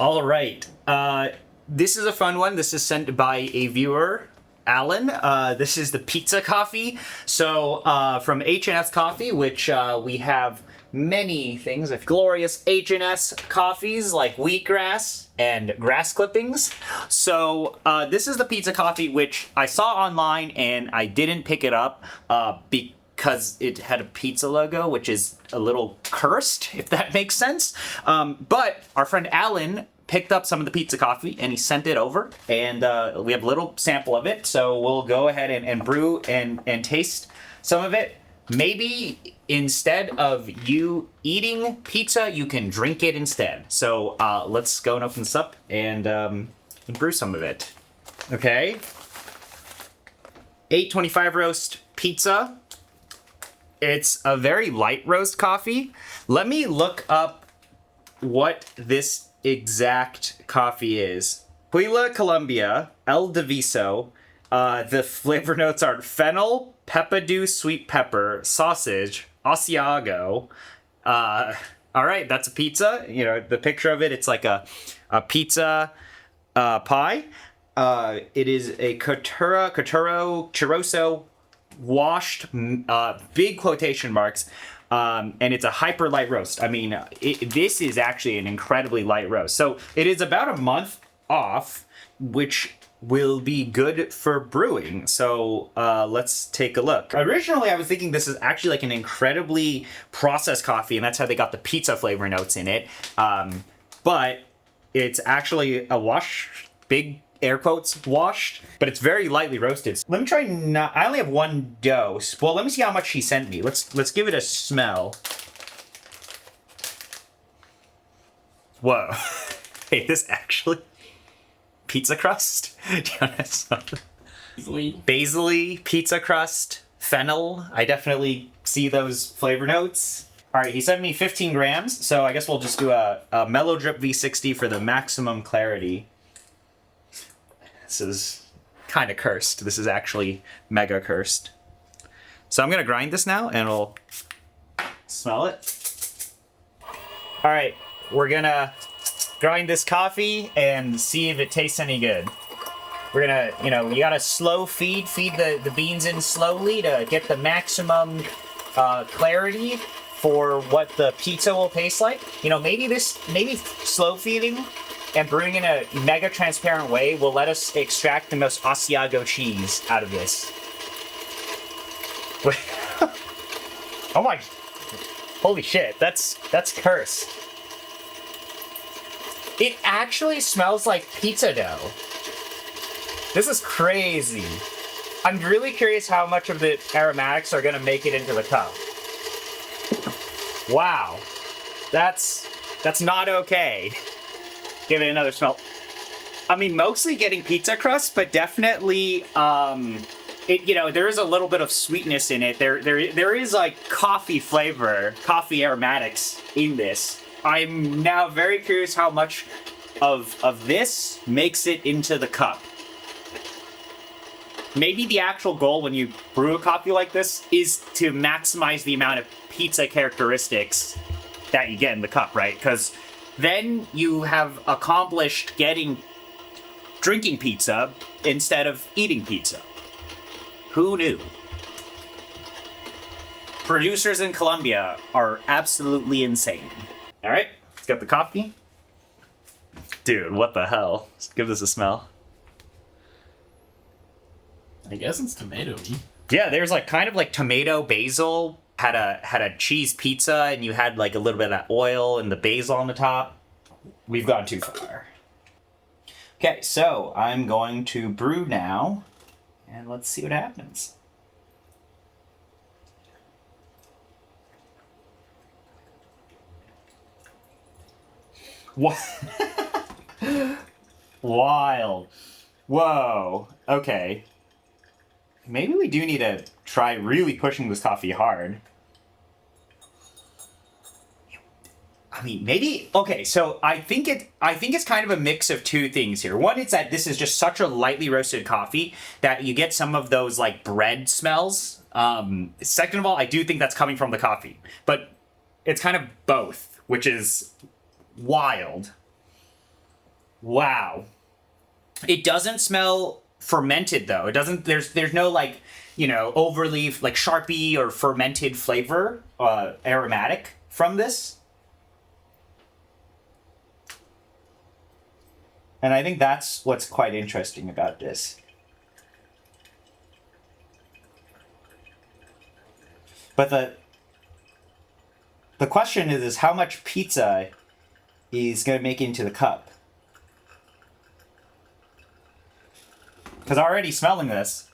All right. This is a fun one. This is sent by a viewer, Alan. This is the pizza coffee. So from H&S Coffee, which we have many things of glorious H&S coffees like wheatgrass and grass clippings. So this is the pizza coffee, which I saw online and I didn't pick it up because it had a pizza logo, which is a little cursed, if that makes sense. But our friend Alan picked up some of the pizza coffee and he sent it over, and we have a little sample of it. So we'll go ahead and brew and taste some of it. Maybe instead of you eating pizza, you can drink it instead. So let's go and open this up and brew some of it. Okay. 825 roast pizza. It's a very light roast coffee. Let me look up what this exact coffee is. Huila, Colombia, El Diviso. The flavor notes are fennel, peppadew, sweet pepper, sausage, Asiago. All right, that's a pizza. You know, the picture of it, it's like a pizza pie. It is a churroso, washed, big quotation marks, and it's a hyper light roast. I mean, this is actually an incredibly light roast. So it is about a month off, which will be good for brewing. So let's take a look. Originally, I was thinking this is actually like an incredibly processed coffee, and that's how they got the pizza flavor notes in it. But it's actually a wash, big air quotes, washed, but it's very lightly roasted. Let me try not, I only have one dose. Well, let me see how much he sent me. Let's give it a smell. Whoa. Hey, this actually pizza crust? Do you want to smell it? Basil-y pizza crust, fennel. I definitely see those flavor notes. All right, he sent me 15 grams, so I guess we'll just do a Mellow Drip V60 for the maximum clarity. This is kind of cursed. This is actually mega cursed. So I'm gonna grind this now and we'll smell it. All right, we're gonna grind this coffee and see if it tastes any good. We're gonna, you gotta slow feed the beans in slowly to get the maximum clarity for what the pizza will taste like. Maybe slow feeding and brewing in a mega transparent way will let us extract the most Asiago cheese out of this. Oh my, holy shit, that's cursed. It actually smells like pizza dough. This is crazy. I'm really curious how much of the aromatics are gonna make it into the cup. Wow, that's not okay. Give it another smell. I mean, mostly getting pizza crust, but definitely, there is a little bit of sweetness in it. There is like coffee flavor, coffee aromatics in this. I'm now very curious how much of this makes it into the cup. Maybe the actual goal when you brew a coffee like this is to maximize the amount of pizza characteristics that you get in the cup, right? Because then you have accomplished drinking pizza instead of eating pizza. Who knew? Producers in Colombia are absolutely insane. All right, let's get the coffee. Dude, what the hell? Let's give this a smell. I guess it's tomato-y. Yeah, there's like kind of like tomato, basil. Had a cheese pizza, and you had like a little bit of that oil and the basil on the top. We've gone too far. Okay, so I'm going to brew now, and let's see what happens. What? Wild. Whoa. Okay. Maybe we do need to try really pushing this coffee hard. I mean, maybe, okay, so I think it's kind of a mix of two things here. One, it's that this is just such a lightly roasted coffee that you get some of those like bread smells. Second of all, I do think that's coming from the coffee, but it's kind of both, which is wild. Wow. It doesn't smell fermented though. It doesn't. There's no like overly like Sharpie or fermented flavor, aromatic from this. And I think that's what's quite interesting about this. But the question is how much pizza is going to make into the cup? Because already smelling this,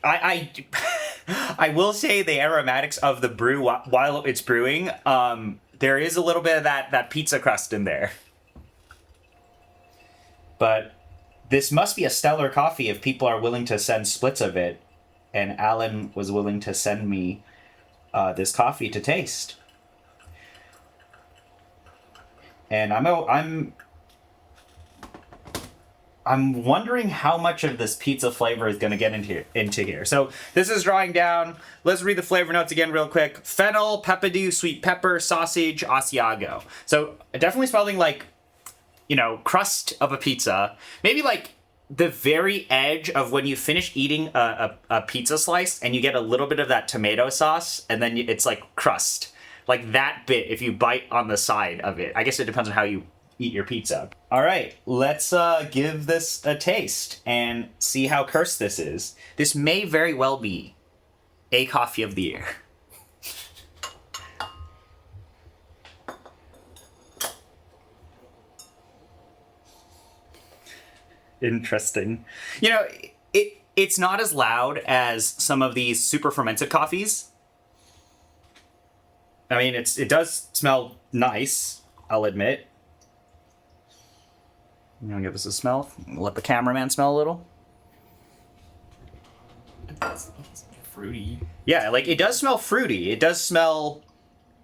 I will say the aromatics of the brew while it's brewing, there is a little bit of that pizza crust in there. But this must be a stellar coffee if people are willing to send splits of it. And Alan was willing to send me this coffee to taste. And I'm wondering how much of this pizza flavor is going to get into here. So this is drawing down. Let's read the flavor notes again real quick. Fennel, peppadew, sweet pepper, sausage, Asiago. So definitely smelling like, crust of a pizza. Maybe like the very edge of when you finish eating a pizza slice and you get a little bit of that tomato sauce and then it's like crust. Like that bit if you bite on the side of it. I guess it depends on how you eat your pizza. All right, let's give this a taste and see how cursed this is. This may very well be a coffee of the year. Interesting. It's not as loud as some of these super fermented coffees. I mean, it does smell nice, I'll admit. I'm gonna give this a smell. Let the cameraman smell a little. It's fruity. Yeah, like it does smell fruity. It does smell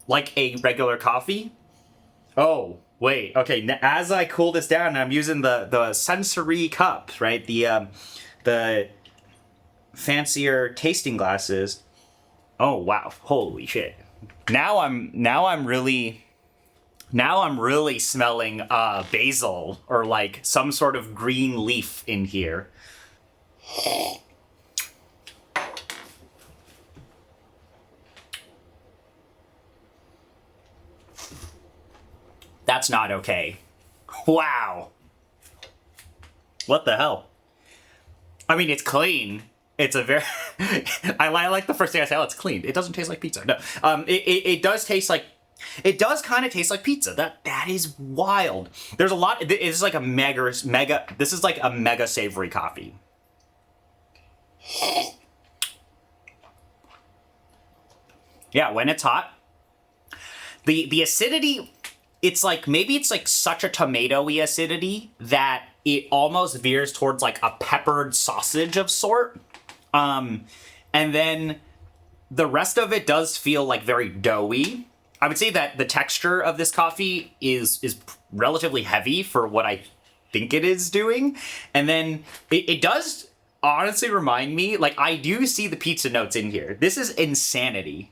like a regular coffee. Oh, wait. Okay, as I cool this down, I'm using the sensory cup, right? The fancier tasting glasses. Oh wow! Holy shit! Now I'm really smelling basil or like some sort of green leaf in here. That's not okay. Wow. What the hell? I mean, it's clean. It's a very... I like the first thing I say, oh, it's clean. It doesn't taste like pizza. No. It does taste like... It does kind of taste like pizza. That is wild. There's a lot... It's like a mega... This is like a mega savory coffee. Yeah, when it's hot. The acidity... It's like, maybe it's like such a tomatoey acidity that it almost veers towards like a peppered sausage of sort. And then the rest of it does feel like very doughy. I would say that the texture of this coffee is relatively heavy for what I think it is doing. And then it does honestly remind me, like I do see the pizza notes in here. This is insanity.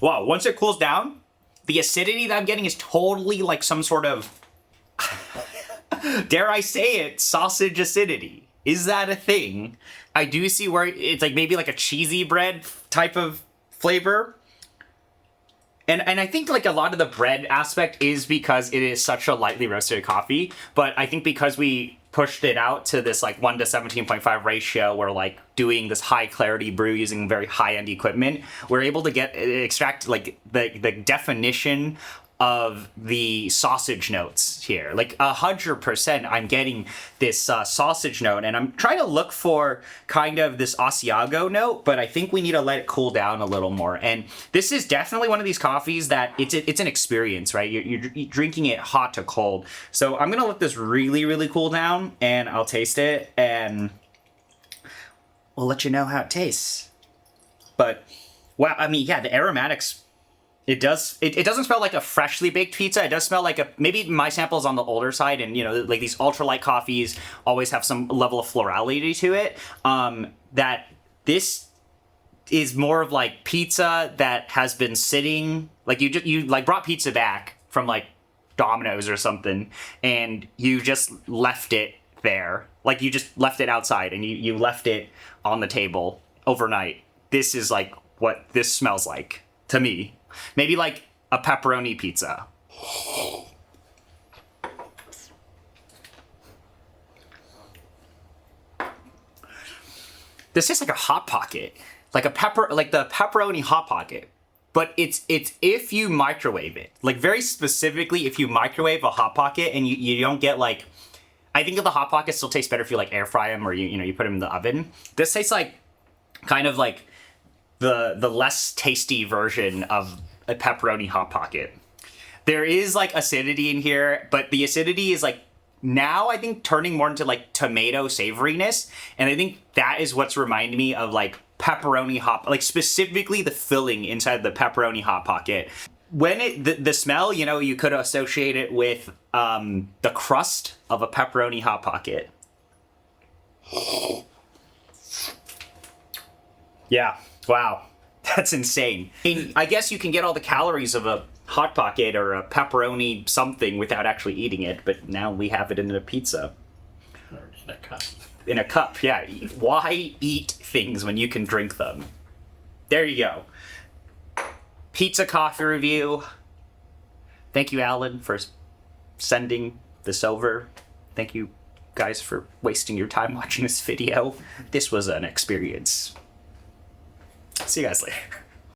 Wow, once it cools down, the acidity that I'm getting is totally like some sort of, dare I say it, sausage acidity. Is that a thing? I do see where it's like maybe like a cheesy bread type of flavor. And I think like a lot of the bread aspect is because it is such a lightly roasted coffee, but I think because we pushed it out to this like 1 to 17.5 ratio, we're like doing this high clarity brew using very high end equipment, we're able to extract like the definition of the sausage notes here. Like 100% I'm getting this sausage note, and I'm trying to look for kind of this Asiago note, but I think we need to let it cool down a little more. And this is definitely one of these coffees that it's an experience, right? You're drinking it hot to cold. So I'm gonna let this really, really cool down, and I'll taste it, and we'll let you know how it tastes. But wow, I mean, yeah, the aromatics. It does. It doesn't smell like a freshly baked pizza. It does smell like maybe my sample is on the older side, and like these ultralight coffees always have some level of florality to it. That this is more of like pizza that has been sitting, like you like brought pizza back from like Domino's or something, and you just left it there. Like you just left it outside and you left it on the table overnight. This is like what this smells like to me. Maybe like a pepperoni pizza. This is like a Hot Pocket, like the pepperoni Hot Pocket, but it's if you microwave it, like very specifically if you microwave a Hot Pocket and you don't get like, I think the Hot Pockets still taste better if you like air fry them or you put them in the oven. This tastes like kind of like the less tasty version of a pepperoni Hot Pocket. There is like acidity in here, but the acidity is like now I think turning more into like tomato savoriness, and I think that is what's reminding me of like pepperoni like specifically the filling inside the pepperoni Hot Pocket. When the smell, you could associate it with the crust of a pepperoni Hot Pocket. Yeah, wow, that's insane. I guess you can get all the calories of a Hot Pocket or a pepperoni something without actually eating it, but now we have it in a pizza. Or in a cup. In a cup, yeah. Why eat things when you can drink them? There you go. Pizza coffee review. Thank you, Alan, for sending this over. Thank you guys for wasting your time watching this video. This was an experience. See you guys later.